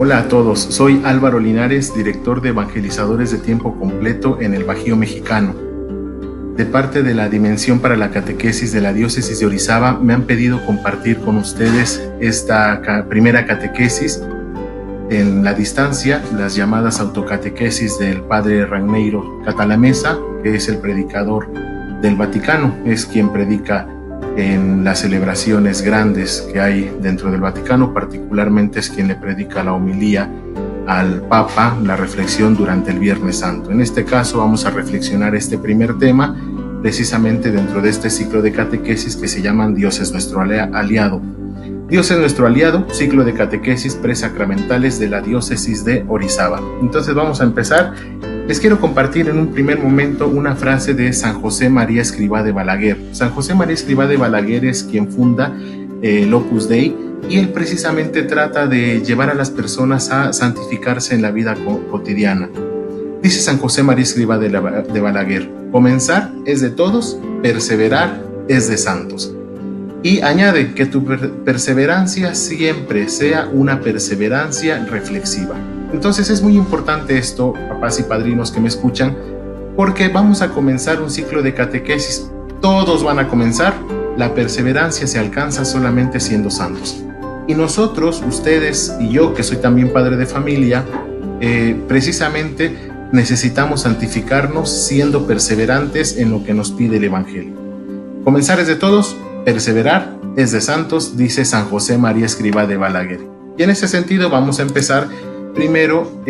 Hola a todos, soy Álvaro Linares, director de Evangelizadores de Tiempo Completo en el Bajío Mexicano. De parte de la Dimensión para la Catequesis de la Diócesis de Orizaba, me han pedido compartir con ustedes esta primera catequesis en la distancia, las llamadas autocatequesis del Padre Ragneiro Catalamesa, que es el predicador del Vaticano, es quien predica en las celebraciones grandes que hay dentro del Vaticano, particularmente es quien le predica la homilía al Papa, la reflexión durante el Viernes Santo. En este caso vamos a reflexionar este primer tema precisamente dentro de este ciclo de catequesis que se llaman Dios es nuestro aliado. Dios es nuestro aliado, ciclo de catequesis presacramentales de la diócesis de Orizaba. Entonces vamos a empezar. Les quiero compartir en un primer momento una frase de San José María Escrivá de Balaguer. San José María Escrivá de Balaguer es quien funda el Opus Dei, y él precisamente trata de llevar a las personas a santificarse en la vida cotidiana. Dice San José María Escrivá de Balaguer: comenzar es de todos, perseverar es de santos. Y añade que tu perseverancia siempre sea una perseverancia reflexiva. Entonces es muy importante esto, papás y padrinos que me escuchan, porque vamos a comenzar un ciclo de catequesis. Todos van a comenzar. La perseverancia se alcanza solamente siendo santos. Y nosotros, ustedes y yo, que soy también padre de familia, precisamente necesitamos santificarnos siendo perseverantes en lo que nos pide el Evangelio. Comenzar es de todos, perseverar es de santos, dice San José María Escrivá de Balaguer. Y en ese sentido vamos a empezar primero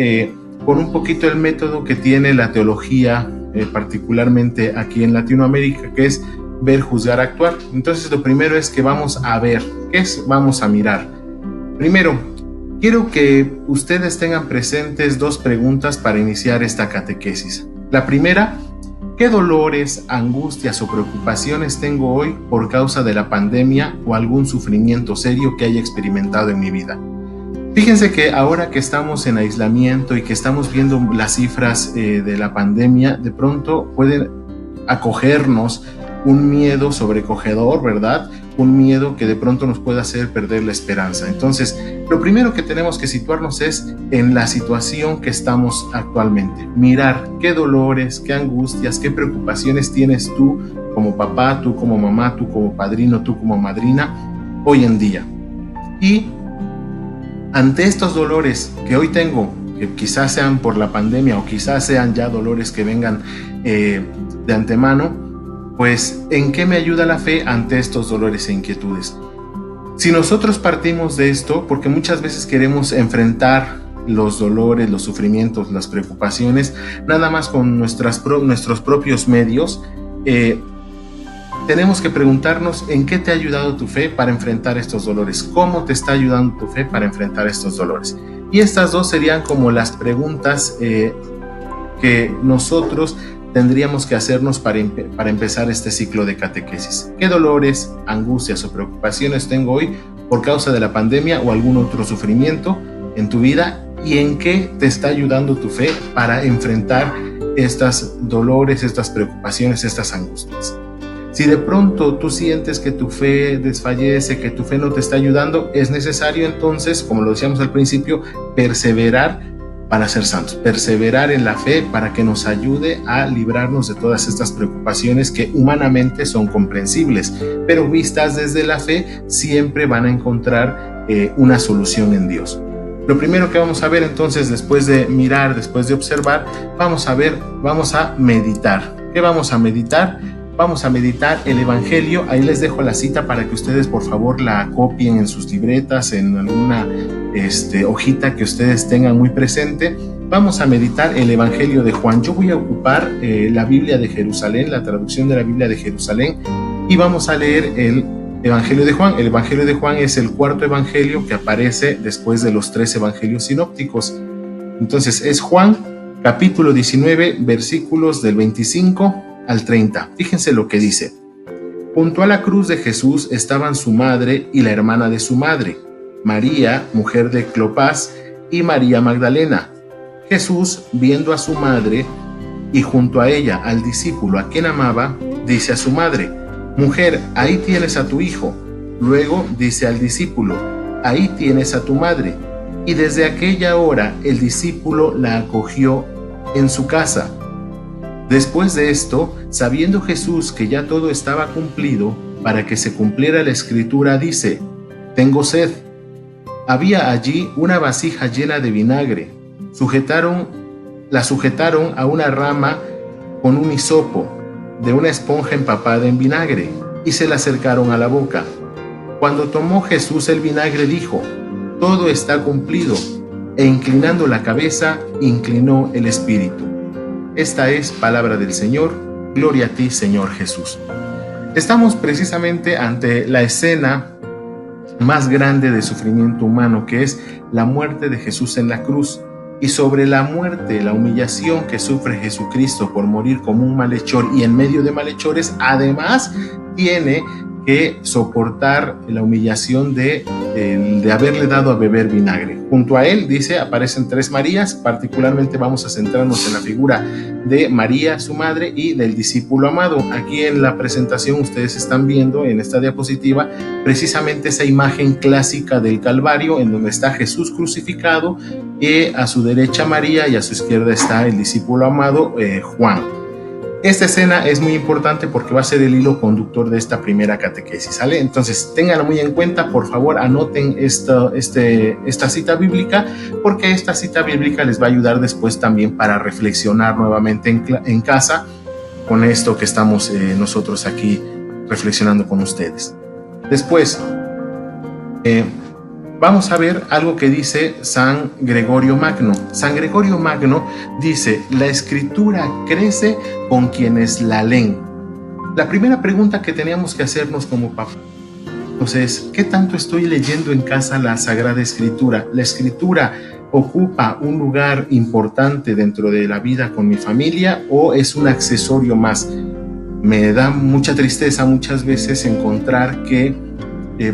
con un poquito el método que tiene la teología, particularmente aquí en Latinoamérica, que es ver, juzgar, actuar. Entonces lo primero es que vamos a ver, ¿qué es? Vamos a mirar. Primero, quiero que ustedes tengan presentes dos preguntas para iniciar esta catequesis. La primera: ¿qué dolores, angustias o preocupaciones tengo hoy por causa de la pandemia o algún sufrimiento serio que haya experimentado en mi vida? Fíjense que ahora que estamos en aislamiento y que estamos viendo las cifras de la pandemia, de pronto pueden acogernos un miedo sobrecogedor, ¿verdad? Un miedo que de pronto nos puede hacer perder la esperanza. Entonces, lo primero que tenemos que situarnos es en la situación que estamos actualmente. Mirar qué dolores, qué angustias, qué preocupaciones tienes tú como papá, tú como mamá, tú como padrino, tú como madrina hoy en día. Y ante estos dolores que hoy tengo, que quizás sean por la pandemia o quizás sean ya dolores que vengan de antemano, pues ¿en qué me ayuda la fe ante estos dolores e inquietudes? Si nosotros partimos de esto, porque muchas veces queremos enfrentar los dolores, los sufrimientos, las preocupaciones, nada más con nuestros propios medios, tenemos que preguntarnos en qué te ha ayudado tu fe para enfrentar estos dolores, cómo te está ayudando tu fe para enfrentar estos dolores. Y estas dos serían como las preguntas que nosotros tendríamos que hacernos para empezar este ciclo de catequesis. ¿Qué dolores, angustias o preocupaciones tengo hoy por causa de la pandemia o algún otro sufrimiento en tu vida? ¿Y en qué te está ayudando tu fe para enfrentar estos dolores, estas preocupaciones, estas angustias? Si de pronto tú sientes que tu fe desfallece, que tu fe no te está ayudando, es necesario entonces, como lo decíamos al principio, perseverar para ser santos, perseverar en la fe para que nos ayude a librarnos de todas estas preocupaciones que humanamente son comprensibles, pero vistas desde la fe siempre van a encontrar una solución en Dios. Lo primero que vamos a ver entonces, después de mirar, después de observar, vamos a meditar. ¿Qué vamos a meditar? Vamos a meditar el Evangelio. Ahí les dejo la cita para que ustedes por favor la copien en sus libretas, en alguna hojita que ustedes tengan muy presente. Vamos a meditar el Evangelio de Juan. Yo voy a ocupar la Biblia de Jerusalén, la traducción de la Biblia de Jerusalén, y vamos a leer el Evangelio de Juan. El Evangelio de Juan es el cuarto evangelio que aparece después de los 3 evangelios sinópticos. Entonces es Juan, capítulo 19, versículos del 25 al 30. Fíjense lo que dice: junto a la cruz de Jesús estaban su madre y la hermana de su madre, María, mujer de Clopas, y María Magdalena. Jesús, viendo a su madre y junto a ella al discípulo a quien amaba, dice a su madre: mujer, ahí tienes a tu hijo. Luego dice al discípulo: ahí tienes a tu madre. y desde aquella hora el discípulo la acogió en su casa. Después de esto, sabiendo Jesús que ya todo estaba cumplido, para que se cumpliera la escritura, dice: «Tengo sed». Había allí una vasija llena de vinagre. La sujetaron a una rama con un hisopo de una esponja empapada en vinagre y se la acercaron a la boca. Cuando tomó Jesús el vinagre, dijo: «Todo está cumplido», e inclinando la cabeza, inclinó el espíritu. Esta es palabra del Señor. Gloria a ti, Señor Jesús. Estamos precisamente ante la escena más grande de sufrimiento humano, que es la muerte de Jesús en la cruz. Y sobre la muerte, la humillación que sufre Jesucristo por morir como un malhechor y en medio de malhechores, además tiene que soportar la humillación de haberle dado a beber vinagre. Junto a él, dice, aparecen tres Marías. Particularmente vamos a centrarnos en la figura de María, su madre, y del discípulo amado. Aquí en la presentación ustedes están viendo en esta diapositiva precisamente esa imagen clásica del Calvario, en donde está Jesús crucificado, y a su derecha María y a su izquierda está el discípulo amado, Juan. Esta escena es muy importante porque va a ser el hilo conductor de esta primera catequesis, ¿sale? Entonces, ténganlo muy en cuenta, por favor, anoten esta cita bíblica, porque esta cita bíblica les va a ayudar después también para reflexionar nuevamente en casa con esto que estamos nosotros aquí reflexionando con ustedes. Después, vamos a ver algo que dice San Gregorio Magno. San Gregorio Magno dice: la escritura crece con quienes la leen. La primera pregunta que teníamos que hacernos como papás es: ¿qué tanto estoy leyendo en casa la Sagrada Escritura? ¿La Escritura ocupa un lugar importante dentro de la vida con mi familia o es un accesorio más? Me da mucha tristeza muchas veces encontrar que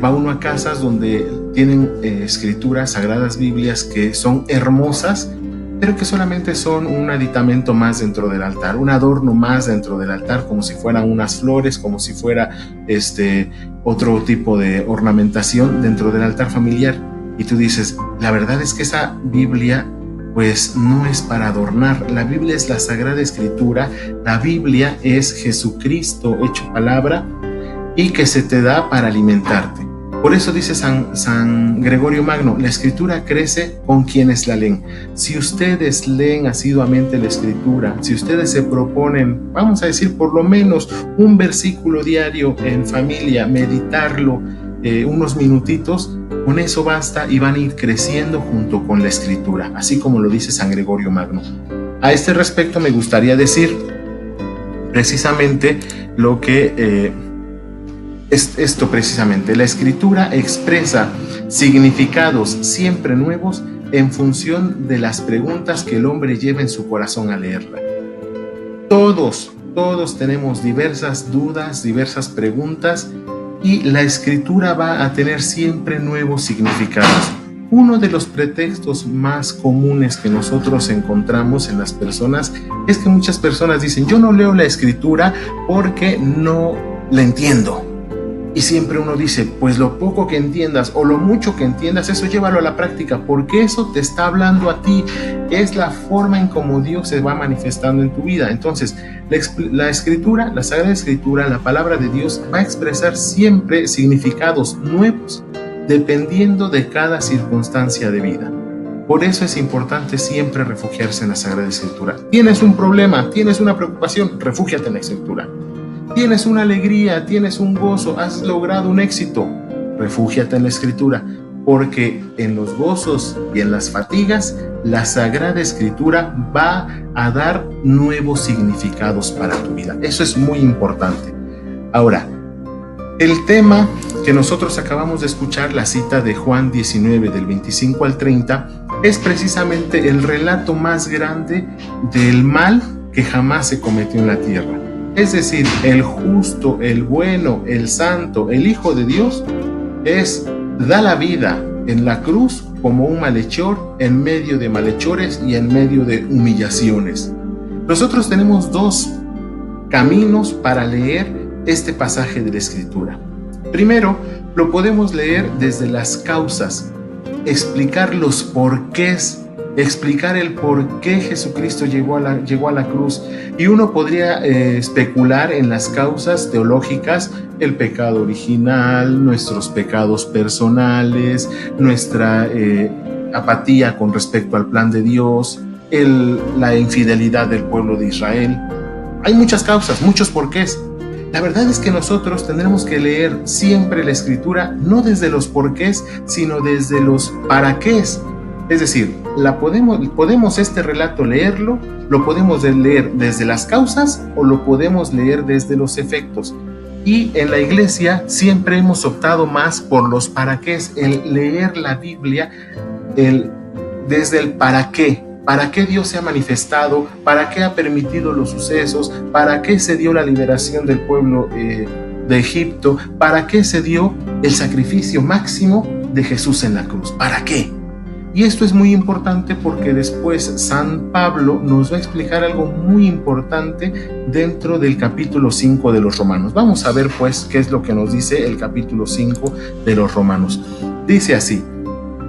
va uno a casas donde tienen escrituras, sagradas Biblias que son hermosas, pero que solamente son un aditamento más dentro del altar, un adorno más dentro del altar, como si fueran unas flores, como si fuera otro tipo de ornamentación dentro del altar familiar. Y tú dices, la verdad es que esa Biblia pues no es para adornar. La Biblia es la Sagrada Escritura, la Biblia es Jesucristo hecho palabra, y que se te da para alimentarte. Por eso dice San Gregorio Magno: la Escritura crece con quienes la leen. Si ustedes leen asiduamente la Escritura, si ustedes se proponen, vamos a decir, por lo menos un versículo diario en familia, meditarlo unos minutitos, con eso basta y van a ir creciendo junto con la Escritura, así como lo dice San Gregorio Magno. A este respecto me gustaría decir precisamente lo que es esto precisamente. La Escritura expresa significados siempre nuevos en función de las preguntas que el hombre lleva en su corazón al leerla. Todos tenemos diversas dudas, diversas preguntas, y la Escritura va a tener siempre nuevos significados. Uno de los pretextos más comunes que nosotros encontramos en las personas es que muchas personas dicen: yo no leo la Escritura porque no la entiendo. Y siempre uno dice, pues lo poco que entiendas o lo mucho que entiendas, eso llévalo a la práctica, porque eso te está hablando a ti, es la forma en cómo Dios se va manifestando en tu vida. Entonces, la Escritura, la Sagrada Escritura, la palabra de Dios va a expresar siempre significados nuevos, dependiendo de cada circunstancia de vida. Por eso es importante siempre refugiarse en la Sagrada Escritura. Tienes un problema, tienes una preocupación, refúgiate en la Escritura. Tienes una alegría, tienes un gozo, has logrado un éxito, refúgiate en la Escritura, porque en los gozos y en las fatigas, la Sagrada Escritura va a dar nuevos significados para tu vida. Eso es muy importante. Ahora, el tema que nosotros acabamos de escuchar, la cita de Juan 19, del 25 al 30, es precisamente el relato más grande del mal que jamás se cometió en la tierra. Es decir, el justo, el bueno, el santo, el Hijo de Dios, da la vida en la cruz como un malhechor, en medio de malhechores y en medio de humillaciones. Nosotros tenemos dos caminos para leer este pasaje de la Escritura. Primero, lo podemos leer desde las causas. explicar los porqués, explicar el por qué Jesucristo llegó a la cruz. Y uno podría especular en las causas teológicas: el pecado original, nuestros pecados personales, nuestra apatía con respecto al plan de Dios, la infidelidad del pueblo de Israel. Hay muchas causas, muchos porqués. La verdad es que nosotros tendremos que leer siempre la Escritura no desde los porqués, sino desde los para qués. Es decir, podemos este relato leerlo, lo podemos leer desde las causas o lo podemos leer desde los efectos. Y en la iglesia siempre hemos optado más por los para qués, el leer la Biblia desde el para qué. ¿Para qué Dios se ha manifestado? ¿Para qué ha permitido los sucesos? ¿Para qué se dio la liberación del pueblo de Egipto? ¿Para qué se dio el sacrificio máximo de Jesús en la cruz? ¿Para qué? Y esto es muy importante porque después San Pablo nos va a explicar algo muy importante dentro del capítulo 5 de los Romanos. Vamos a ver pues qué es lo que nos dice el capítulo 5 de los Romanos. Dice así: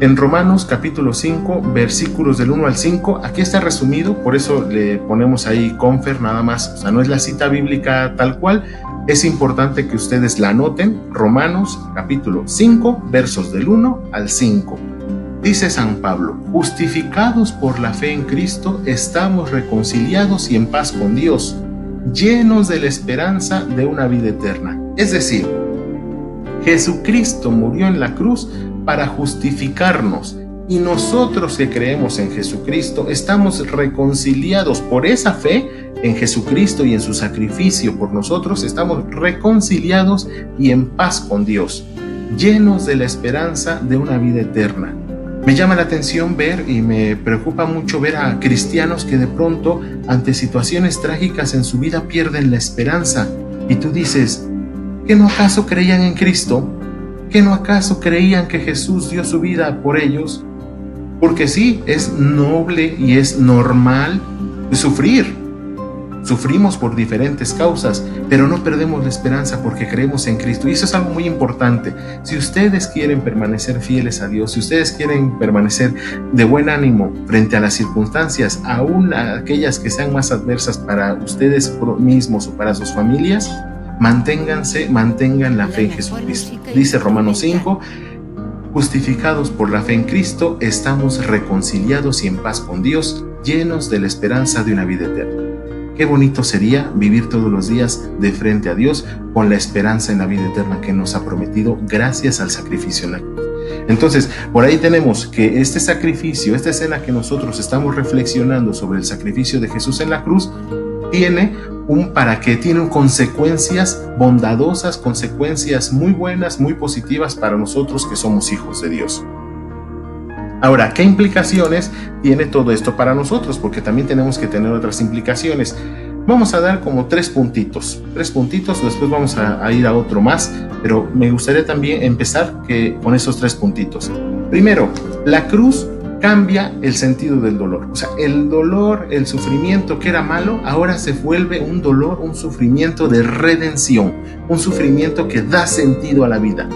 en Romanos capítulo 5, versículos del 1 al 5, aquí está resumido, por eso le ponemos ahí confer nada más, o sea, no es la cita bíblica tal cual, es importante que ustedes la anoten. Romanos capítulo 5, versos del 1 al 5. Dice San Pablo: justificados por la fe en Cristo, estamos reconciliados y en paz con Dios, llenos de la esperanza de una vida eterna. Es decir, Jesucristo murió en la cruz para justificarnos, y nosotros que creemos en Jesucristo estamos reconciliados por esa fe en Jesucristo y en su sacrificio por nosotros. Estamos reconciliados y en paz con Dios, llenos de la esperanza de una vida eterna. Me llama la atención ver y me preocupa mucho ver a cristianos que de pronto ante situaciones trágicas en su vida pierden la esperanza, y tú dices: ¿que no acaso creían en Cristo? ¿Que no acaso creían que Jesús dio su vida por ellos? Porque sí, es noble y es normal sufrir. Sufrimos por diferentes causas, pero no perdemos la esperanza porque creemos en Cristo. Y eso es algo muy importante. Si ustedes quieren permanecer fieles a Dios, si ustedes quieren permanecer de buen ánimo frente a las circunstancias, aún aquellas que sean más adversas para ustedes mismos o para sus familias, mantengan la fe en Jesucristo. Dice Romanos 5: justificados por la fe en Cristo, estamos reconciliados y en paz con Dios, llenos de la esperanza de una vida eterna. Qué bonito sería vivir todos los días de frente a Dios con la esperanza en la vida eterna que nos ha prometido gracias al sacrificio en la cruz. Entonces, por ahí tenemos que este sacrificio, esta escena que nosotros estamos reflexionando sobre el sacrificio de Jesús en la cruz, tiene un para qué, tiene consecuencias bondadosas, consecuencias muy buenas, muy positivas para nosotros que somos hijos de Dios. Ahora, ¿qué implicaciones tiene todo esto para nosotros? Porque también tenemos que tener otras implicaciones. Vamos a dar como tres puntitos, después vamos a ir a otro más, pero me gustaría también empezar con esos tres puntitos. Primero, la cruz cambia el sentido del dolor. O sea, el dolor, el sufrimiento que era malo, ahora se vuelve un dolor, un sufrimiento de redención, un sufrimiento que da sentido a la vida.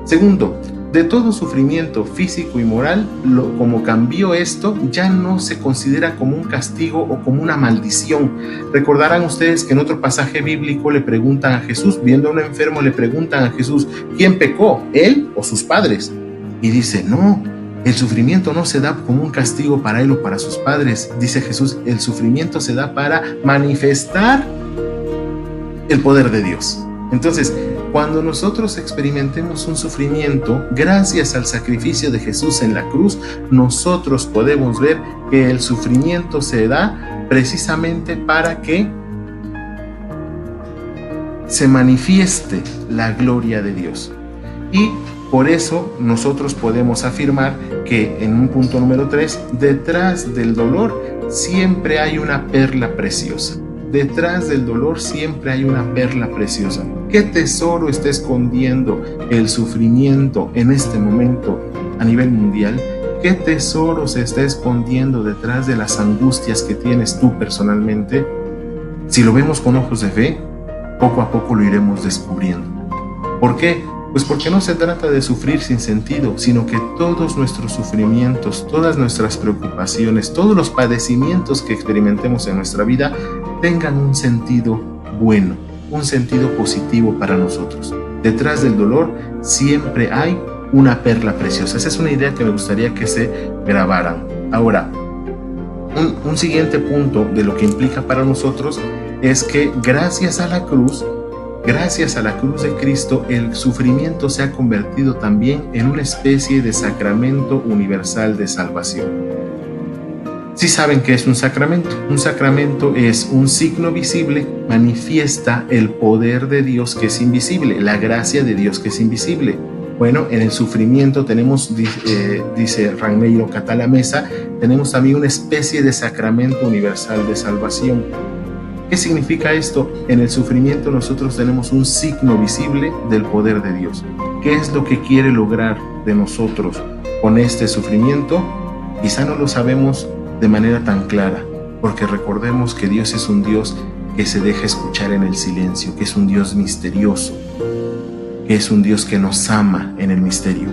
Segundo, de todo sufrimiento físico y moral, como cambió esto, ya no se considera como un castigo o como una maldición. Recordarán ustedes que en otro pasaje bíblico le preguntan a Jesús, viendo a un enfermo, le preguntan a Jesús: ¿quién pecó, él o sus padres? Y dice: no, el sufrimiento no se da como un castigo para él o para sus padres. Dice Jesús: el sufrimiento se da para manifestar el poder de Dios. Entonces, cuando nosotros experimentemos un sufrimiento, gracias al sacrificio de Jesús en la cruz, nosotros podemos ver que el sufrimiento se da precisamente para que se manifieste la gloria de Dios. Y por eso nosotros podemos afirmar que en un punto número 3, detrás del dolor siempre hay una perla preciosa. Detrás del dolor siempre hay una perla preciosa. ¿Qué tesoro está escondiendo el sufrimiento en este momento a nivel mundial? ¿Qué tesoro se está escondiendo detrás de las angustias que tienes tú personalmente? Si lo vemos con ojos de fe, poco a poco lo iremos descubriendo. ¿Por qué? Pues porque no se trata de sufrir sin sentido, sino que todos nuestros sufrimientos, todas nuestras preocupaciones, todos los padecimientos que experimentemos en nuestra vida tengan un sentido bueno, un sentido positivo para nosotros. Detrás del dolor siempre hay una perla preciosa. Esa es una idea que me gustaría que se grabaran. Ahora, un siguiente punto de lo que implica para nosotros es que gracias a la cruz de Cristo, el sufrimiento se ha convertido también en una especie de sacramento universal de salvación. Si saben qué es un sacramento es un signo visible, manifiesta el poder de Dios que es invisible, la gracia de Dios que es invisible. Bueno, en el sufrimiento tenemos, dice Ragneiro Catalamesa, tenemos también una especie de sacramento universal de salvación. ¿Qué significa esto? En el sufrimiento nosotros tenemos un signo visible del poder de Dios. ¿Qué es lo que quiere lograr de nosotros con este sufrimiento? Quizá no lo sabemos de manera tan clara, porque recordemos que Dios es un Dios que se deja escuchar en el silencio, que es un Dios misterioso, que es un Dios que nos ama en el misterio.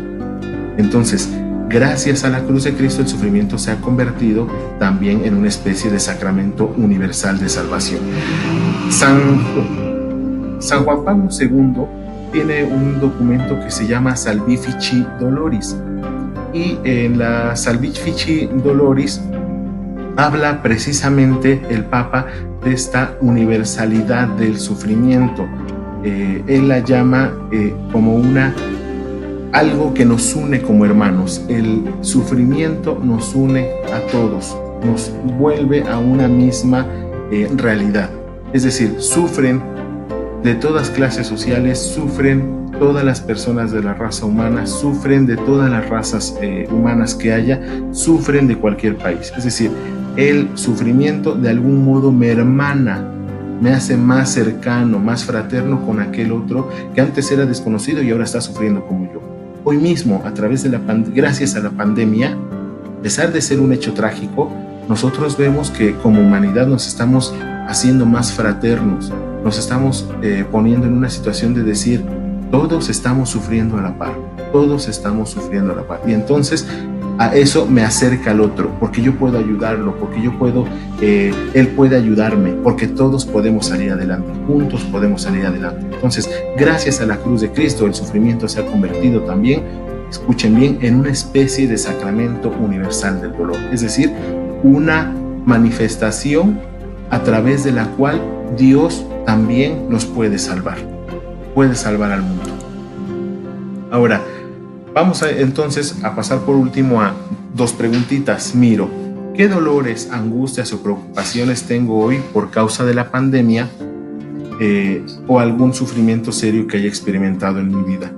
Entonces, gracias a la cruz de Cristo, el sufrimiento se ha convertido también en una especie de sacramento universal de salvación. San Juan Pablo II tiene un documento que se llama Salvifici Doloris, y en la Salvifici Doloris habla precisamente el Papa de esta universalidad del sufrimiento. Él la llama como algo que nos une como hermanos. El sufrimiento nos une a todos, nos vuelve a una misma realidad. Es decir, sufren de todas clases sociales, sufren todas las personas de la raza humana, sufren de todas las razas humanas que haya, sufren de cualquier país. Es decir, el sufrimiento de algún modo me hermana, me hace más cercano, más fraterno con aquel otro que antes era desconocido y ahora está sufriendo como yo. Hoy mismo, gracias a la pandemia, a pesar de ser un hecho trágico, nosotros vemos que como humanidad nos estamos haciendo más fraternos, nos estamos poniendo en una situación de decir, todos estamos sufriendo a la par, todos estamos sufriendo a la par. Y entonces a eso me acerca al otro, porque yo puedo ayudarlo, porque él puede ayudarme, porque todos podemos salir adelante, juntos podemos salir adelante. Entonces, gracias a la cruz de Cristo, el sufrimiento se ha convertido también, escuchen bien, en una especie de sacramento universal del dolor, es decir, una manifestación a través de la cual Dios también nos puede salvar al mundo. Ahora, vamos entonces a pasar por último a dos preguntitas. Miro, ¿qué dolores, angustias o preocupaciones tengo hoy por causa de la pandemia o algún sufrimiento serio que haya experimentado en mi vida?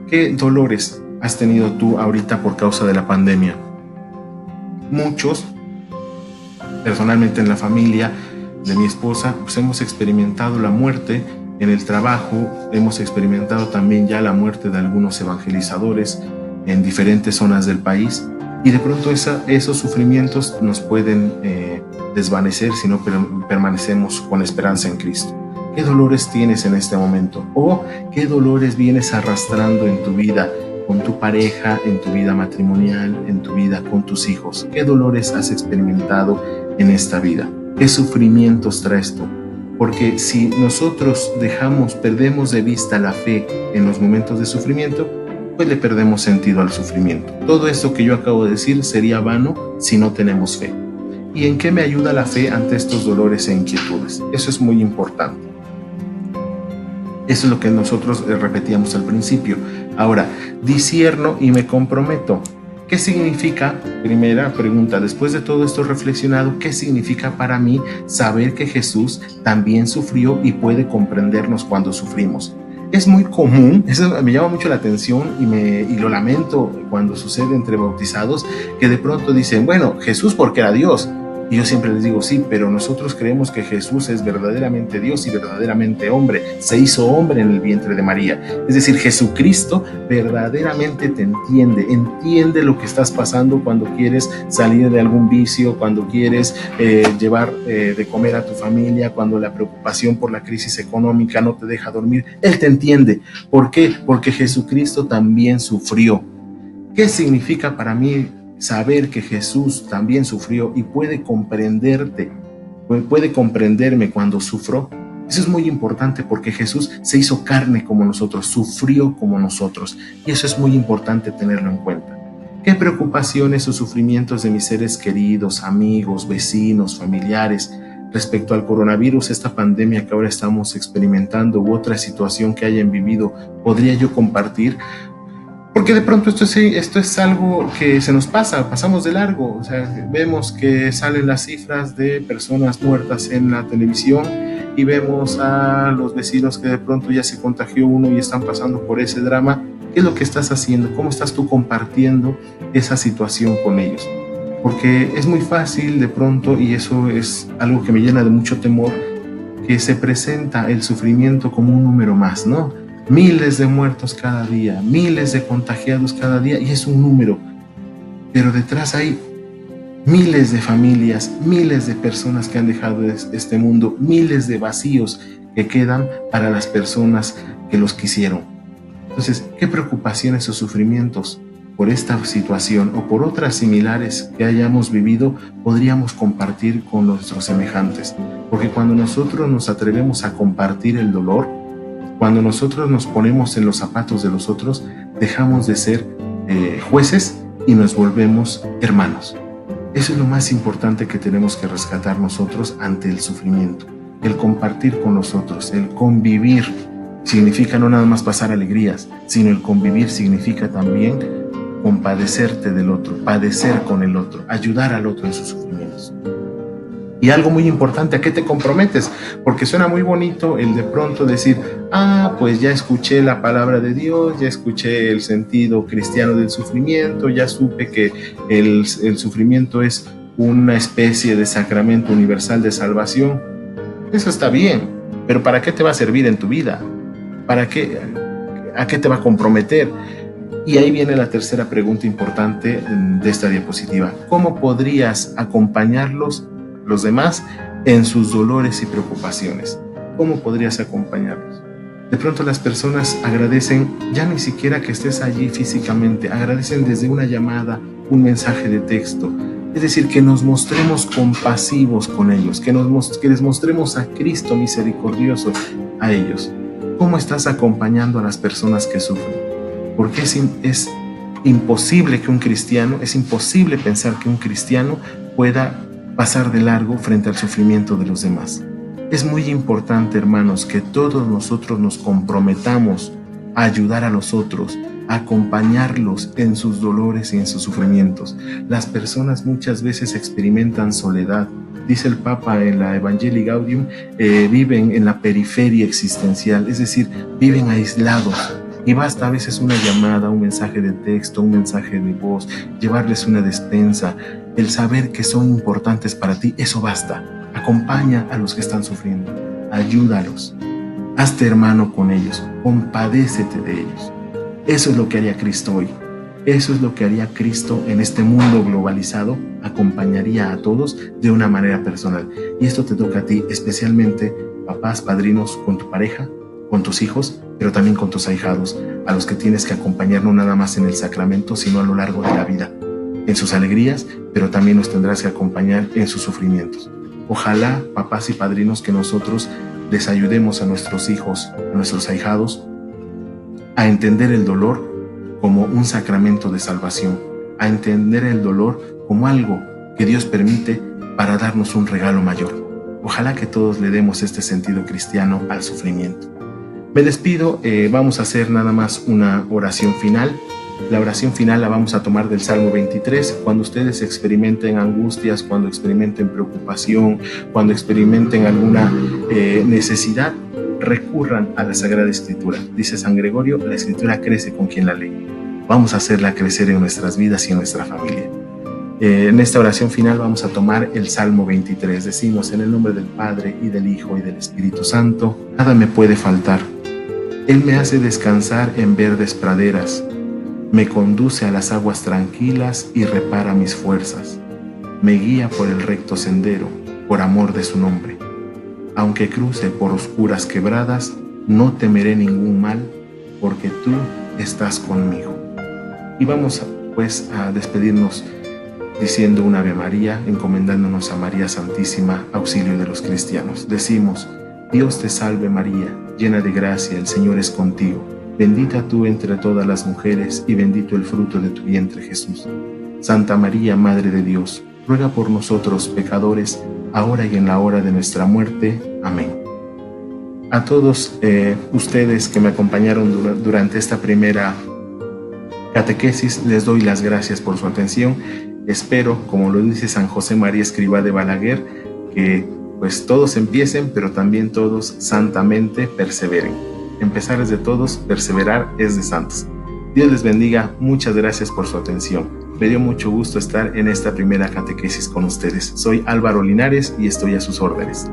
¿Qué dolores has tenido tú ahorita por causa de la pandemia? Muchos, personalmente en la familia de mi esposa, pues hemos experimentado la muerte en el trabajo, hemos experimentado también ya la muerte de algunos evangelizadores en diferentes zonas del país, y de pronto esos sufrimientos nos pueden desvanecer si no permanecemos con esperanza en Cristo. ¿Qué dolores tienes en este momento? ¿O qué dolores vienes arrastrando en tu vida, con tu pareja, en tu vida matrimonial, en tu vida con tus hijos? ¿Qué dolores has experimentado en esta vida? ¿Qué sufrimientos traes tú? Porque si nosotros perdemos de vista la fe en los momentos de sufrimiento, pues le perdemos sentido al sufrimiento. Todo esto que yo acabo de decir sería vano si no tenemos fe. ¿Y en qué me ayuda la fe ante estos dolores e inquietudes? Eso es muy importante. Eso es lo que nosotros repetíamos al principio. Ahora, discierno y me comprometo. ¿Qué significa? Primera pregunta, después de todo esto reflexionado, ¿qué significa para mí saber que Jesús también sufrió y puede comprendernos cuando sufrimos? Es muy común, eso me llama mucho la atención y lo lamento cuando sucede entre bautizados, que de pronto dicen, bueno, Jesús porque era Dios, Y yo siempre les digo, sí, pero nosotros creemos que Jesús es verdaderamente Dios y verdaderamente hombre. Se hizo hombre en el vientre de María. Es decir, Jesucristo verdaderamente te entiende lo que estás pasando cuando quieres salir de algún vicio, cuando quieres llevar de comer a tu familia, cuando la preocupación por la crisis económica no te deja dormir. Él te entiende. ¿Por qué? Porque Jesucristo también sufrió. ¿Qué significa para mí saber que Jesús también sufrió y puede comprenderte, puede comprenderme cuando sufro? Eso es muy importante porque Jesús se hizo carne como nosotros, sufrió como nosotros, y eso es muy importante tenerlo en cuenta. ¿Qué preocupaciones o sufrimientos de mis seres queridos, amigos, vecinos, familiares respecto al coronavirus, esta pandemia que ahora estamos experimentando u otra situación que hayan vivido, podría yo compartir? Porque de pronto esto es algo que se nos pasamos de largo. O sea, vemos que salen las cifras de personas muertas en la televisión y vemos a los vecinos que de pronto ya se contagió uno y están pasando por ese drama. ¿Qué es lo que estás haciendo? ¿Cómo estás tú compartiendo esa situación con ellos? Porque es muy fácil de pronto, y eso es algo que me llena de mucho temor, que se presenta el sufrimiento como un número más, ¿no? Miles de muertos cada día, miles de contagiados cada día, y es un número. Pero detrás hay miles de familias, miles de personas que han dejado este mundo, miles de vacíos que quedan para las personas que los quisieron. Entonces, ¿qué preocupaciones o sufrimientos por esta situación o por otras similares que hayamos vivido podríamos compartir con nuestros semejantes? Porque cuando nosotros nos atrevemos a compartir el dolor, cuando nosotros nos ponemos en los zapatos de los otros, dejamos de ser jueces y nos volvemos hermanos. Eso es lo más importante que tenemos que rescatar nosotros ante el sufrimiento. El compartir con los otros, el convivir. Significa no nada más pasar alegrías, sino el convivir significa también compadecerte del otro, padecer con el otro, ayudar al otro en sus sufrimientos. Y algo muy importante, ¿a qué te comprometes? Porque suena muy bonito el de pronto decir, pues ya escuché la palabra de Dios, ya escuché el sentido cristiano del sufrimiento, ya supe que el sufrimiento es una especie de sacramento universal de salvación. Eso está bien, pero ¿para qué te va a servir en tu vida? ¿Para qué? ¿A qué te va a comprometer? Y ahí viene la tercera pregunta importante de esta diapositiva. ¿Cómo podrías acompañarlos, los demás, en sus dolores y preocupaciones? ¿Cómo podrías acompañarlos? De pronto las personas agradecen ya ni siquiera que estés allí físicamente, agradecen desde una llamada, un mensaje de texto. Es decir, que nos mostremos compasivos con ellos, que les mostremos a Cristo misericordioso a ellos. ¿Cómo estás acompañando a las personas que sufren? Porque es imposible que un cristiano, es imposible pensar que un cristiano pueda pasar de largo frente al sufrimiento de los demás. Es muy importante, hermanos, que todos nosotros nos comprometamos a ayudar a los otros, a acompañarlos en sus dolores y en sus sufrimientos. Las personas muchas veces experimentan soledad. Dice el Papa en la Evangelii Gaudium, viven en la periferia existencial, es decir, viven aislados. Y basta a veces una llamada, un mensaje de texto, un mensaje de voz, llevarles una despensa, el saber que son importantes para ti, eso basta. Acompaña a los que están sufriendo, ayúdalos, hazte hermano con ellos, compadécete de ellos. Eso es lo que haría Cristo hoy. Eso es lo que haría Cristo en este mundo globalizado, acompañaría a todos de una manera personal. Y esto te toca a ti, especialmente papás, padrinos, con tu pareja, con tus hijos, pero también con tus ahijados, a los que tienes que acompañar no nada más en el sacramento, sino a lo largo de la vida, en sus alegrías, pero también los tendrás que acompañar en sus sufrimientos. Ojalá, papás y padrinos, que nosotros les ayudemos a nuestros hijos, a nuestros ahijados, a entender el dolor como un sacramento de salvación, a entender el dolor como algo que Dios permite para darnos un regalo mayor. Ojalá que todos le demos este sentido cristiano al sufrimiento. Me despido, vamos a hacer nada más una oración final. La oración final la vamos a tomar del Salmo 23. Cuando ustedes experimenten angustias, cuando experimenten preocupación, cuando experimenten alguna necesidad, recurran a la Sagrada Escritura. Dice San Gregorio, la Escritura crece con quien la lee. Vamos a hacerla crecer en nuestras vidas y en nuestra familia. En esta oración final vamos a tomar el Salmo 23. Decimos: en el nombre del Padre, y del Hijo, y del Espíritu Santo, nada me puede faltar. Él me hace descansar en verdes praderas, me conduce a las aguas tranquilas y repara mis fuerzas. Me guía por el recto sendero, por amor de su nombre. Aunque cruce por oscuras quebradas, no temeré ningún mal, porque tú estás conmigo. Y vamos pues a despedirnos diciendo un Ave María, encomendándonos a María Santísima, auxilio de los cristianos. Decimos: Dios te salve María, llena de gracia, el Señor es contigo. Bendita tú entre todas las mujeres, y bendito el fruto de tu vientre, Jesús. Santa María, Madre de Dios, ruega por nosotros pecadores, ahora y en la hora de nuestra muerte. Amén. A todos ustedes que me acompañaron durante esta primera catequesis, les doy las gracias por su atención. Espero, como lo dice San José María Escrivá de Balaguer, que pues todos empiecen, pero también todos santamente perseveren. Empezar es de todos, perseverar es de santos. Dios les bendiga, muchas gracias por su atención. Me dio mucho gusto estar en esta primera catequesis con ustedes. Soy Álvaro Linares y estoy a sus órdenes.